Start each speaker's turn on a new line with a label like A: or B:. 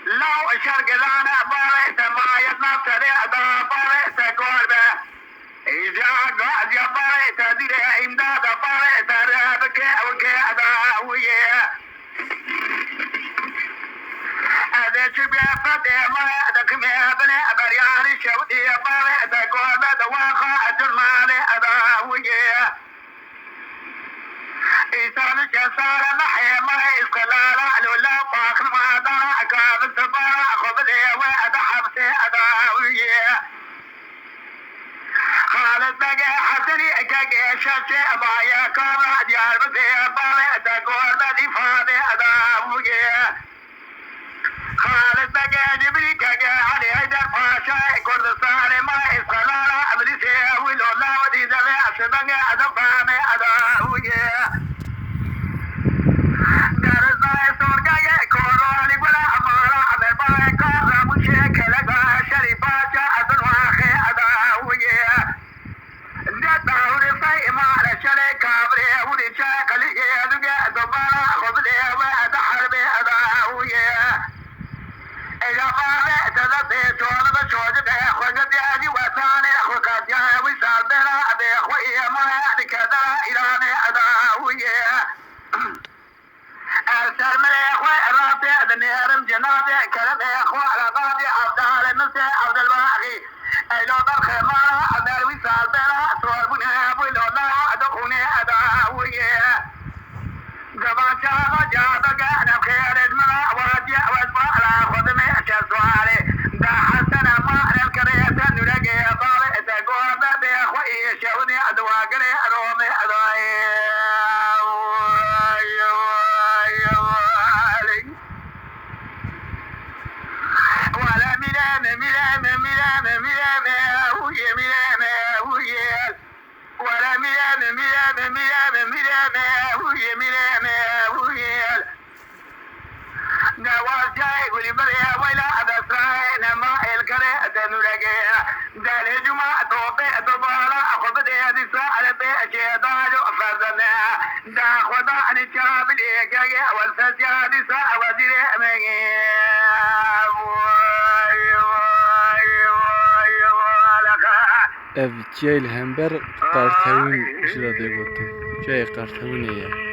A: لو شرق لانا باريت ما يتنصر يعدا باريت قربه إذا قاد يا باريت ديري إمداد باريت رابك وكيدا ويه هذا شبه فتح ما يدك ميبني برياري شوتي باريت قربه دواخا جرمالي أدا ويه إيسان شسار نحي ما إسقلال لولا باخر ما دا كابل تبارا خذ لي وأدا حبسي أداوية خالد بقى حسني كاكي شاشي بايا كابل ديار بسي بالي تقول بدي فادي أداوية خالد بقى جبري كاكي علي هيدر باشا كردستاني ما إسقلال أبدي سيوي لولا ودي زلي أسبقى أدفاني أداوية
B: ev جای الهمبر قرطاوین شده بودن جای قرطاوینیه